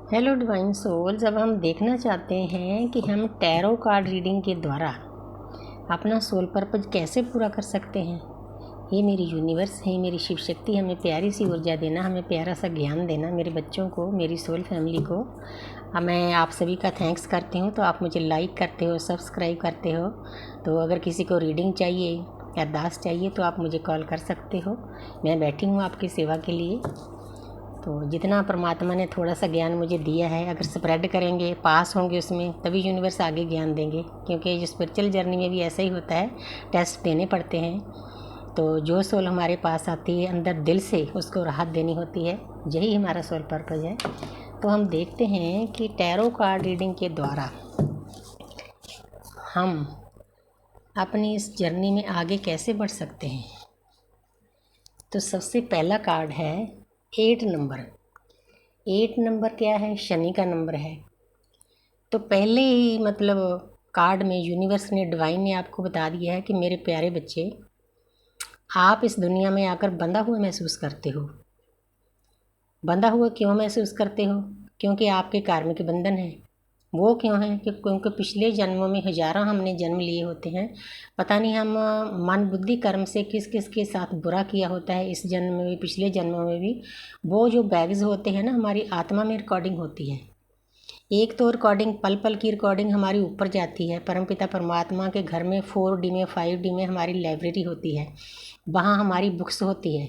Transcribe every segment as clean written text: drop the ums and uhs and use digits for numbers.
Hello divine souls. अब हम देखना चाहते हैं कि हम टैरो कार्ड रीडिंग के द्वारा अपना सोल पर्पज कैसे पूरा कर सकते हैं। ये मेरी यूनिवर्स है, मेरी शिव शक्ति हमें प्यारी सी ऊर्जा देना, हमें प्यारा सा ज्ञान देना, मेरे बच्चों को, मेरी सोल फैमिली को। मैं आप सभी का थैंक्स करती हूँ। तो आप मुझे लाइक करते हो, सब्सक्राइब करते हो। तो अगर किसी को रीडिंग चाहिए, अरदास चाहिए, तो आप मुझे कॉल कर सकते हो। मैं बैठी हूँ आपकी सेवा के लिए। तो जितना परमात्मा ने थोड़ा सा ज्ञान मुझे दिया है, अगर स्प्रेड करेंगे, पास होंगे उसमें, तभी यूनिवर्स आगे ज्ञान देंगे। क्योंकि जो स्पिरिचुअल जर्नी में भी ऐसा ही होता है, टेस्ट देने पड़ते हैं। तो जो सोल हमारे पास आती है अंदर दिल से, उसको राहत देनी होती है। यही हमारा सोल पर्पज है। तो हम देखते हैं कि टैरो कार्ड रीडिंग के द्वारा हम अपनी इस जर्नी में आगे कैसे बढ़ सकते हैं। तो सबसे पहला कार्ड है 8 नंबर। 8 नंबर क्या है? शनि का नंबर है। तो पहले ही कार्ड में यूनिवर्स ने, डिवाइन ने आपको बता दिया है कि मेरे प्यारे बच्चे, आप इस दुनिया में आकर बंधा हुआ महसूस करते हो। बंधा हुआ क्यों महसूस करते हो? क्योंकि आपके कार्मिक बंधन है। वो क्यों है? क्योंकि पिछले जन्मों में हजारों हमने जन्म लिए होते हैं। पता नहीं हम मन बुद्धि कर्म से किस किस के साथ बुरा किया होता है, इस जन्म में भी, पिछले जन्मों में भी। वो जो बैग्स होते हैं ना, हमारी आत्मा में रिकॉर्डिंग होती है। एक तो रिकॉर्डिंग, पल पल की रिकॉर्डिंग हमारी ऊपर जाती है परमपिता परमात्मा के घर में। 4D में, 5D में हमारी लाइब्रेरी होती है। वहाँ हमारी बुक्स होती है।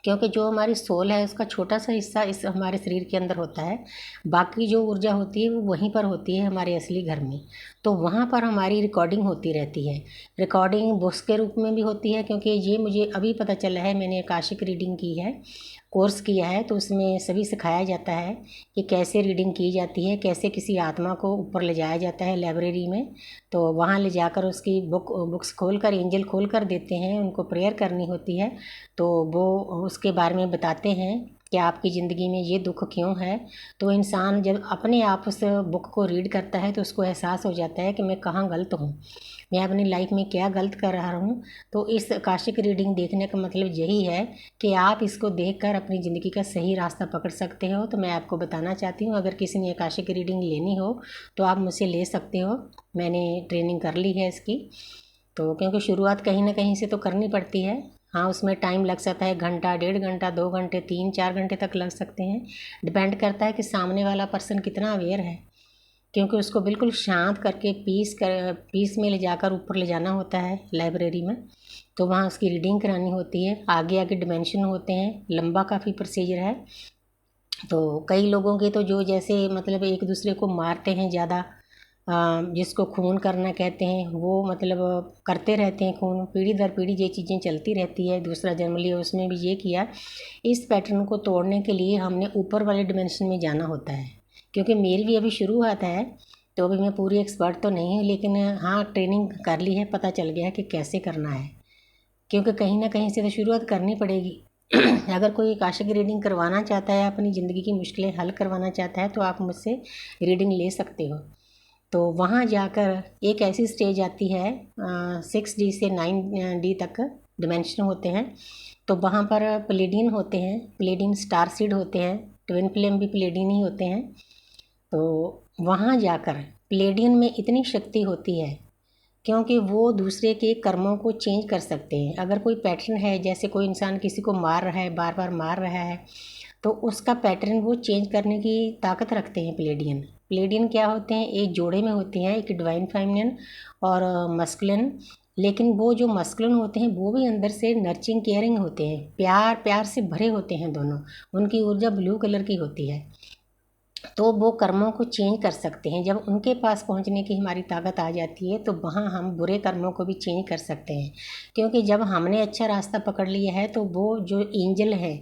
क्योंकि जो हमारी सोल है, उसका छोटा सा हिस्सा इस हमारे शरीर के अंदर होता है। बाकी जो ऊर्जा होती है वो वहीं पर होती है, हमारे असली घर में। तो वहाँ पर हमारी रिकॉर्डिंग होती रहती है। रिकॉर्डिंग बुक्स के रूप में भी होती है, क्योंकि ये मुझे अभी पता चला है। मैंने आकाशिक रीडिंग की है, कोर्स किया है, तो उसमें सभी सिखाया जाता है कि कैसे रीडिंग की जाती है, कैसे किसी आत्मा को ऊपर ले जाया जाता है लाइब्रेरी में। तो वहाँ ले जाकर उसकी बुक्स खोल कर, एंजल खोल कर देते हैं, उनको प्रेयर करनी होती है। तो वो उसके बारे में बताते हैं कि आपकी ज़िंदगी में ये दुख क्यों है। तो इंसान जब अपने आप उस बुक को रीड करता है, तो उसको एहसास हो जाता है कि मैं कहाँ गलत हूँ, मैं अपनी लाइफ में क्या गलत कर रहा हूँ। तो इस आकाशिक रीडिंग देखने का मतलब यही है कि आप इसको देखकर अपनी ज़िंदगी का सही रास्ता पकड़ सकते हो। तो मैं आपको बताना चाहती हूँ, अगर किसी ने आकाशिक रीडिंग लेनी हो तो आप मुझसे ले सकते हो। मैंने ट्रेनिंग कर ली है इसकी। तो क्योंकि शुरुआत कहीं ना कहीं से तो करनी पड़ती है। हाँ, उसमें टाइम लग सकता है, घंटा, 1.5 घंटा, 2 घंटे, 3-4 घंटे तक लग सकते हैं। डिपेंड करता है कि सामने वाला पर्सन कितना अवेयर है। क्योंकि उसको बिल्कुल शांत करके पीस में ले जाकर ऊपर ले जाना होता है लाइब्रेरी में। तो वहाँ उसकी रीडिंग करानी होती है। आगे आगे डिमेंशन होते हैं, लंबा काफ़ी प्रोसीजर है। तो कई लोगों के तो जो जैसे एक दूसरे को मारते हैं ज़्यादा, जिसको खून करना कहते हैं, वो करते रहते हैं खून, पीढ़ी दर पीढ़ी ये चीज़ें चलती रहती है। दूसरा जन्म लिया, उसमें भी ये किया। इस पैटर्न को तोड़ने के लिए हमने ऊपर वाले डिमेंशन में जाना होता है। क्योंकि मेरी भी अभी शुरुआत है, तो अभी मैं पूरी एक्सपर्ट तो नहीं हूँ, लेकिन हाँ, ट्रेनिंग कर ली है, पता चल गया है कि कैसे करना है। क्योंकि कहीं ना कहीं से तो शुरुआत करनी पड़ेगी। अगर कोई आकाशिक रीडिंग करवाना चाहता है, अपनी ज़िंदगी की मुश्किलें हल करवाना चाहता है, तो आप मुझसे रीडिंग ले सकते हो। तो वहाँ जाकर एक ऐसी स्टेज आती है, 6D से 9D तक डिमेंशन होते हैं। तो वहाँ पर प्लेडियन होते हैं, प्लेडियन स्टार सीड होते हैं, ट्विन फ्लेम भी प्लेडियन ही होते हैं। तो वहाँ जाकर प्लेडियन में इतनी शक्ति होती है, क्योंकि वो दूसरे के कर्मों को चेंज कर सकते हैं। अगर कोई पैटर्न है, जैसे कोई इंसान किसी को मार रहा है, बार बार मार रहा है, तो उसका पैटर्न वो चेंज करने की ताकत रखते हैं प्लेडियन। प्लेडियन क्या होते हैं? एक जोड़े में होते हैं, एक डिवाइन फेमिनिन और मस्कुलिन। लेकिन वो जो मस्कुलिन होते हैं, वो भी अंदर से नर्चिंग, केयरिंग होते हैं, प्यार प्यार से भरे होते हैं दोनों। उनकी ऊर्जा ब्लू कलर की होती है। तो वो कर्मों को चेंज कर सकते हैं। जब उनके पास पहुंचने की हमारी ताकत आ जाती है, तो वहाँ हम बुरे कर्मों को भी चेंज कर सकते हैं। क्योंकि जब हमने अच्छा रास्ता पकड़ लिया है, तो वो जो एंजल है,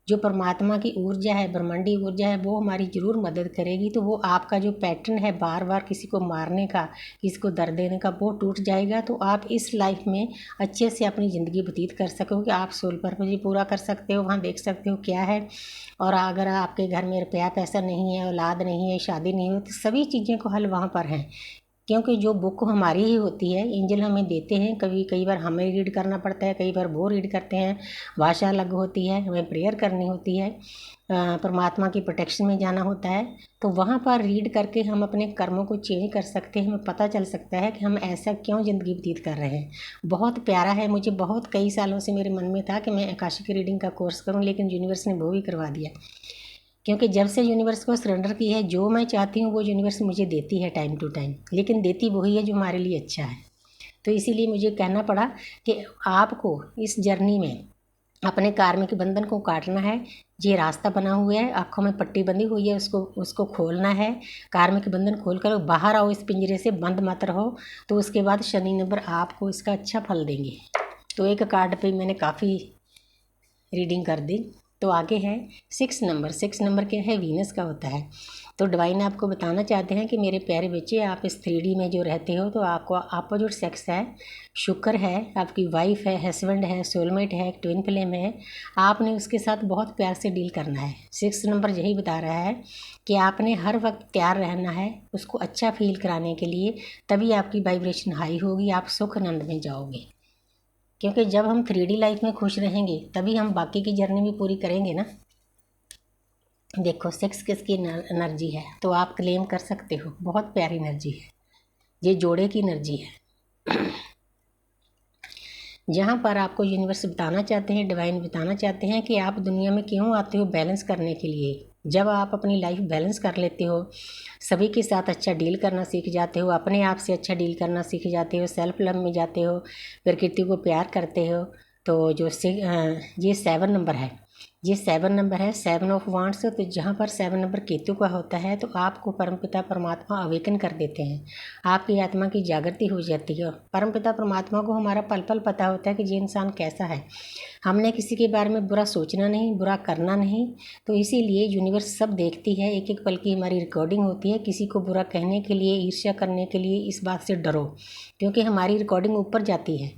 जो परमात्मा की ऊर्जा है, ब्रह्मांडी ऊर्जा है, वो हमारी ज़रूर मदद करेगी। तो वो आपका जो पैटर्न है बार बार किसी को मारने का, किसी को दर्द देने का, वो टूट जाएगा। तो आप इस लाइफ में अच्छे से अपनी ज़िंदगी व्यतीत कर सकोगे। आप सोल पर्पज भी पूरा कर सकते हो। वहाँ देख सकते हो क्या है। और अगर आपके घर में रुपया पैसा नहीं है, औलाद नहीं है, शादी नहीं हो, तो सभी चीज़ें को हल वहाँ पर हैं। क्योंकि जो बुक हमारी ही होती है, एंजल हमें देते हैं, कई बार हमें रीड करना पड़ता है, कई बार वो रीड करते हैं, भाषा अलग होती है, हमें प्रेयर करनी होती है, परमात्मा की प्रोटेक्शन में जाना होता है। तो वहाँ पर रीड करके हम अपने कर्मों को चेंज कर सकते हैं, हमें पता चल सकता है कि हम ऐसा क्यों ज़िंदगी व्यतीत कर रहे हैं। बहुत प्यारा है, मुझे बहुत कई सालों से मेरे मन में था कि मैं आकाशिक रीडिंग का कोर्स करूँ, लेकिन यूनिवर्स ने वो भी करवा दिया। क्योंकि जब से यूनिवर्स को सरेंडर की है, जो मैं चाहती हूँ वो यूनिवर्स मुझे देती है टाइम टू टाइम, लेकिन देती वही है जो हमारे लिए अच्छा है। तो इसीलिए मुझे कहना पड़ा कि आपको इस जर्नी में अपने कार्मिक बंधन को काटना है। ये रास्ता बना हुआ है, आँखों में पट्टी बंधी हुई है, उसको खोलना है। कार्मिक बंधन खोल कर बाहर आओ, इस पिंजरे से बंद मत रहो। तो उसके बाद शनि नंबर आपको इसका अच्छा फल देंगे। तो एक कार्ड पे मैंने काफ़ी रीडिंग कर दी। तो आगे है 6 नंबर। 6 नंबर क्या है? वीनस का होता है। तो डिवाइन आपको बताना चाहते हैं कि मेरे प्यारे बच्चे, आप इस 3D में जो रहते हो, तो आपको अपोजिट सेक्स है, शुक्र है, आपकी वाइफ है, हस्बैंड है, सोलमेट है, ट्विन फ्लेम है। आपने उसके साथ बहुत प्यार से डील करना है। 6 नंबर यही बता रहा है कि आपने हर वक्त तैयार रहना है उसको अच्छा फील कराने के लिए, तभी आपकी वाइब्रेशन हाई होगी, आप सुख आनंद में जाओगे। क्योंकि जब हम 3D लाइफ में खुश रहेंगे तभी हम बाकी की जर्नी भी पूरी करेंगे ना। देखो 6 किसकी एनर्जी है, तो आप क्लेम कर सकते हो, बहुत प्यारी एनर्जी है, ये जोड़े की एनर्जी है। जहाँ पर आपको यूनिवर्स बताना चाहते हैं, डिवाइन बताना चाहते हैं कि आप दुनिया में क्यों आते हो, बैलेंस करने के लिए। जब आप अपनी लाइफ बैलेंस कर लेते हो, सभी के साथ अच्छा डील करना सीख जाते हो, अपने आप से अच्छा डील करना सीख जाते हो, सेल्फ लव में जाते हो, प्रकृति को प्यार करते हो, तो ये 7 नंबर है। ये 7 नंबर है, 7 ऑफ वांड्स। तो जहाँ पर 7 नंबर केतु का होता है, तो आपको परमपिता परमात्मा अवेकन कर देते हैं, आपकी आत्मा की जागृति हो जाती है। परमपिता परमात्मा को हमारा पल पल पता होता है कि ये इंसान कैसा है। हमने किसी के बारे में बुरा सोचना नहीं, बुरा करना नहीं। तो इसीलिए यूनिवर्स सब देखती है, एक एक पल की हमारी रिकॉर्डिंग होती है। किसी को बुरा कहने के लिए, ईर्ष्या करने के लिए इस बात से डरो, क्योंकि हमारी रिकॉर्डिंग ऊपर जाती है।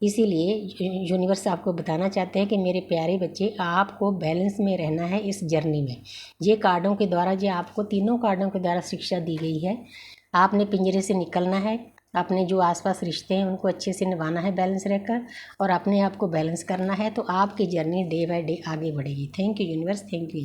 इसीलिए यूनिवर्स आपको बताना चाहते हैं कि मेरे प्यारे बच्चे, आपको बैलेंस में रहना है इस जर्नी में। ये कार्डों के द्वारा, जो आपको तीनों कार्डों के द्वारा शिक्षा दी गई है, आपने पिंजरे से निकलना है, अपने जो आसपास रिश्ते हैं उनको अच्छे से निभाना है बैलेंस रहकर, और अपने आप को बैलेंस करना है। तो आपकी जर्नी डे बाय डे आगे बढ़ेगी। Thank you universe, thank you.